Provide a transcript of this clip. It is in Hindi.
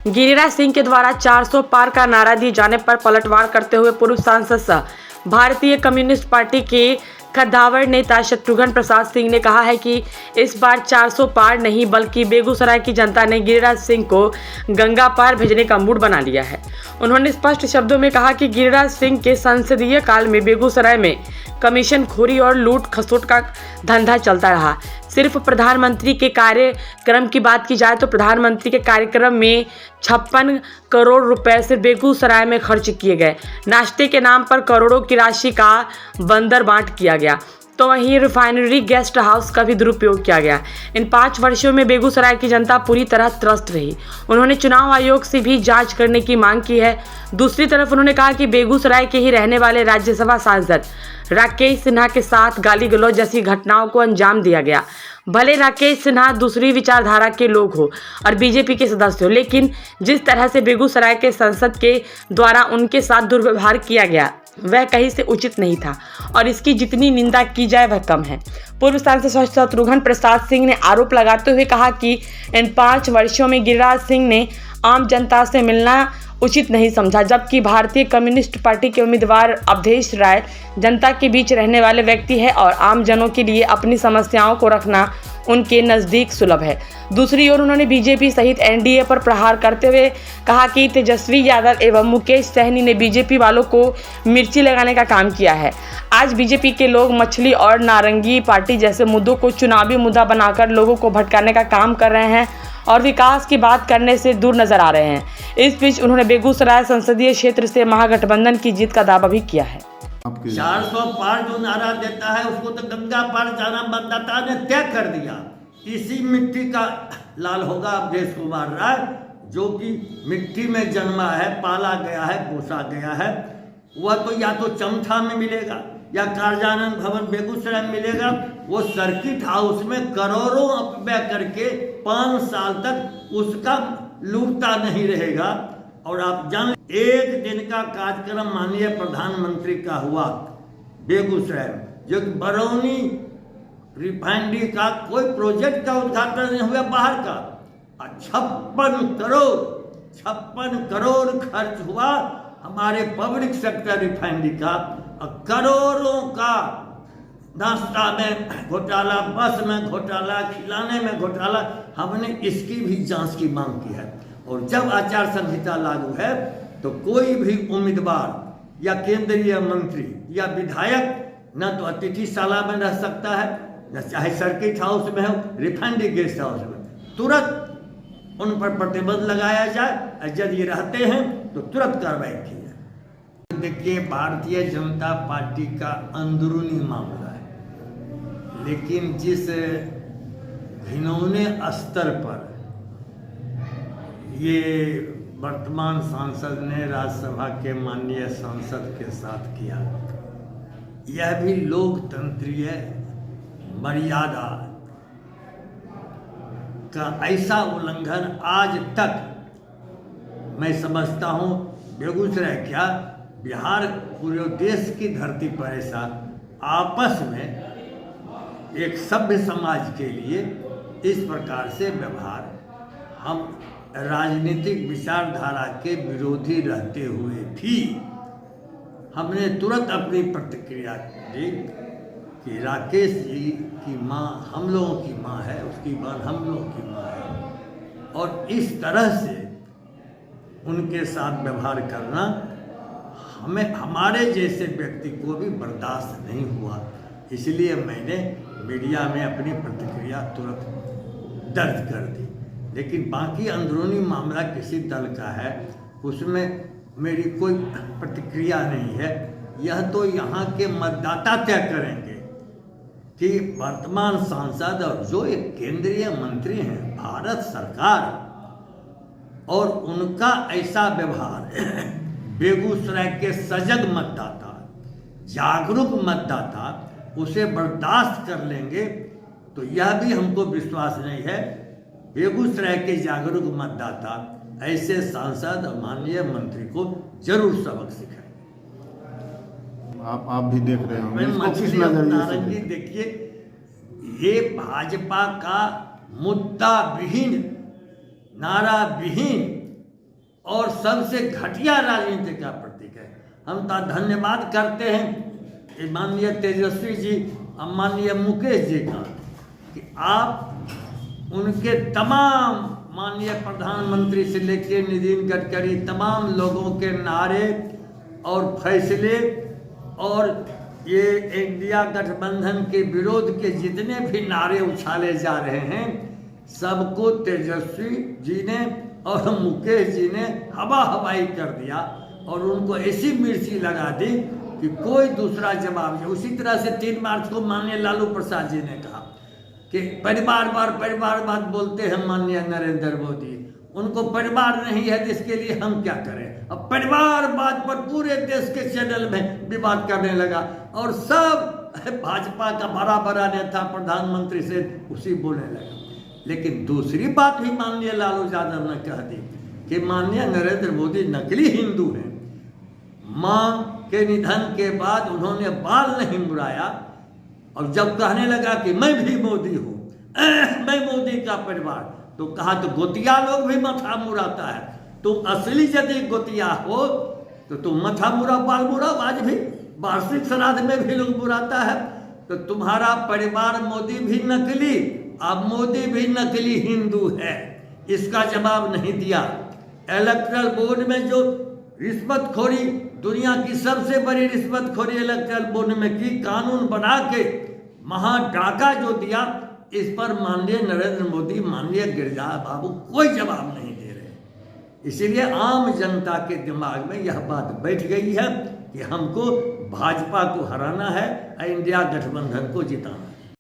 गिरिराज सिंह के द्वारा 400 पार का नारा दिए जाने पर पलटवार करते हुए पूर्व सांसद सह भारतीय कम्युनिस्ट पार्टी के कद्दावर नेता शत्रुघ्न प्रसाद सिंह ने कहा है कि इस बार 400 पार नहीं बल्कि बेगूसराय की जनता ने गिरिराज सिंह को गंगा पार भेजने का मूड बना लिया है। उन्होंने स्पष्ट शब्दों में कहा कि गिरिराज सिंह के संसदीय काल में बेगूसराय में कमीशन खोरी और लूट खसोट का धंधा चलता रहा। सिर्फ प्रधानमंत्री के कार्यक्रम की बात की जाए तो प्रधानमंत्री के कार्यक्रम में 56 करोड़ रुपए सिर्फ बेगूसराय में खर्च किए गए। नाश्ते के नाम पर करोड़ों की राशि का बंदर बांट किया गया, तो वहीं रिफाइनरी गेस्ट हाउस का भी दुरुपयोग किया गया। इन 5 वर्षों में बेगूसराय की जनता पूरी तरह त्रस्त रही। उन्होंने चुनाव आयोग से भी जांच करने की मांग की है। दूसरी तरफ उन्होंने कहा कि बेगूसराय के ही रहने वाले राज्यसभा सांसद राकेश सिन्हा के साथ गाली गलौज जैसी घटनाओं को अंजाम दिया गया। भले राकेश सिन्हा दूसरी विचारधारा के लोग हो और बीजेपी के सदस्य हो, लेकिन जिस तरह से बेगूसराय के संसद के द्वारा उनके साथ दुर्व्यवहार किया गया वह कहीं से उचित नहीं था और इसकी जितनी निंदा की जाए वह कम है। पूर्व सांसद शत्रुघ्न प्रसाद सिंह ने आरोप लगाते हुए कहा कि इन 5 वर्षों में गिरिराज सिंह ने आम जनता से मिलना उचित नहीं समझा, जबकि भारतीय कम्युनिस्ट पार्टी के उम्मीदवार अवधेश राय जनता के बीच रहने वाले व्यक्ति है और आम जनों के लिए अपनी समस्याओं को रखना उनके नज़दीक सुलभ है। दूसरी ओर उन्होंने बीजेपी सहित एनडीए पर प्रहार करते हुए कहा कि तेजस्वी यादव एवं मुकेश सहनी ने बीजेपी वालों को मिर्ची लगाने का काम किया है। आज बीजेपी के लोग मछली और नारंगी पार्टी जैसे मुद्दों को चुनावी मुद्दा बनाकर लोगों को भटकाने का काम कर रहे हैं और विकास की बात करने से दूर नजर आ रहे हैं। इस बीच उन्होंने बेगूसराय संसदीय क्षेत्र से महागठबंधन की जीत का दावा भी किया है। 400 पार जो नारा देता है उसको तो गंगा पार जाना मतदाता ने तय कर दिया। इसी मिट्टी का लाल होगा अवधेश कुमार राय, जो कि मिट्टी में जन्मा है, पाला गया है, पोसा गया है। वह तो या तो चमथा में मिलेगा या कार्यानंद भवन बेगूसराय में मिलेगा। वो सर्किट हाउस में करोड़ों रुपये करके 5 साल तक उसका लूटता नहीं रहेगा। और आप जान, एक दिन का कार्यक्रम माननीय प्रधानमंत्री का हुआ बेगूसराय में, जो कि बरौनी रिफाइनरी का कोई प्रोजेक्ट का उद्घाटन नहीं हुआ बाहर का, 56 करोड़ खर्च हुआ हमारे पब्लिक सेक्टर रिफाइनरी का। करोड़ों का नाश्ता में घोटाला, बस में घोटाला, खिलाने में घोटाला। हमने इसकी भी जांच की मांग की है। और जब आचार संहिता लागू है तो कोई भी उम्मीदवार या केंद्रीय मंत्री या विधायक न तो अतिथिशाला में रह सकता है, न चाहे सर्किट हाउस में हो, रिफाइनरी गेस्ट हाउस में, तुरंत उन पर प्रतिबंध लगाया जाए। यदि रहते हैं तो तुरंत कार्रवाई की जाए। देखिए, भारतीय जनता पार्टी का अंदरूनी मामला है, लेकिन जिस घिनौने स्तर पर ये वर्तमान सांसद ने राज्यसभा के माननीय सांसद के साथ किया, यह भी लोकतंत्रीय मर्यादा का ऐसा उल्लंघन आज तक मैं समझता हूँ बेगूसराय क्या बिहार पूरे देश की धरती पर ऐसा आपस में एक सभ्य समाज के लिए इस प्रकार से व्यवहार, हम राजनीतिक विचारधारा के विरोधी रहते हुए भी हमने तुरंत अपनी प्रतिक्रिया दी कि राकेश जी की माँ हम लोगों की माँ है, उसकी बहन हम लोगों की माँ है, और इस तरह से उनके साथ व्यवहार करना हमें, हमारे जैसे व्यक्ति को भी बर्दाश्त नहीं हुआ। इसलिए मैंने मीडिया में अपनी प्रतिक्रिया तुरंत दर्ज कर दी। लेकिन बाकी अंदरूनी मामला किसी दल का है, उसमें मेरी कोई प्रतिक्रिया नहीं है। यह तो यहाँ के मतदाता तय करेंगे कि वर्तमान सांसद और जो एक केंद्रीय मंत्री हैं भारत सरकार, और उनका ऐसा व्यवहार बेगूसराय के सजग मतदाता, जागरूक मतदाता उसे बर्दाश्त कर लेंगे, तो यह भी हमको विश्वास नहीं है। बेगूसराय के जागरूक मतदाता ऐसे सांसद और माननीय मंत्री को जरूर सबक सिखाएंगे। आप भी देख रहे होंगे इसको किस नारंगी देखिए, ये भाजपा का मुद्दा विहीन, नारा विहीन सबसे घटिया राजनीति का प्रतीक है। हम धन्यवाद करते हैं माननीय तेजस्वी जी और माननीय मुकेश जी का कि आप उनके तमाम माननीय प्रधानमंत्री से लेकर नितिन गडकरी तमाम लोगों के नारे और फैसले और ये इंडिया गठबंधन के विरोध के जितने भी नारे उछाले जा रहे हैं सबको तेजस्वी जी ने और मुकेश जी ने हवा हवाई कर दिया और उनको ऐसी मिर्ची लगा दी कि कोई दूसरा जवाब नहीं। उसी तरह से 3 मार्च को माननीय लालू प्रसाद जी ने कहा कि परिवारवाद बोलते हैं माननीय नरेंद्र मोदी, उनको परिवार नहीं है जिसके लिए हम क्या करें। अब परिवारवाद पर पूरे देश के चैनल में विवाद करने लगा और सब भाजपा का बड़ा नेता प्रधानमंत्री से उसी बोलने लगा। लेकिन दूसरी बात भी माननीय लालू यादव ने कह दी कि माननीय नरेंद्र मोदी नकली हिंदू हैं। मां के निधन के बाद उन्होंने बाल नहीं मुड़ाया और जब कहने लगा कि मैं भी मोदी हूं, मैं मोदी का परिवार, तो कहा तो गोतिया लोग भी मथा मुड़ाता है। तुम असली यदि गोतिया हो तो तुम मथा मुड़ा बाल मुड़ा, आज भी वार्षिक श्राद्ध में भी लोग मुड़ाता है। तो तुम्हारा परिवार मोदी भी नकली, अब मोदी भी नकली हिंदू है, इसका जवाब नहीं दिया। इलेक्टोरल बोर्ड में जो रिश्वतखोरी, दुनिया की सबसे बड़ी रिश्वतखोरी इलेक्टोरल बोर्ड में की, कानून बना के महा डाका जो दिया, इस पर माननीय नरेंद्र मोदी, माननीय गिरिजा बाबू कोई जवाब नहीं दे रहे। इसीलिए आम जनता के दिमाग में यह बात बैठ गई है कि हमको भाजपा को हराना है, इंडिया गठबंधन को जिताना है।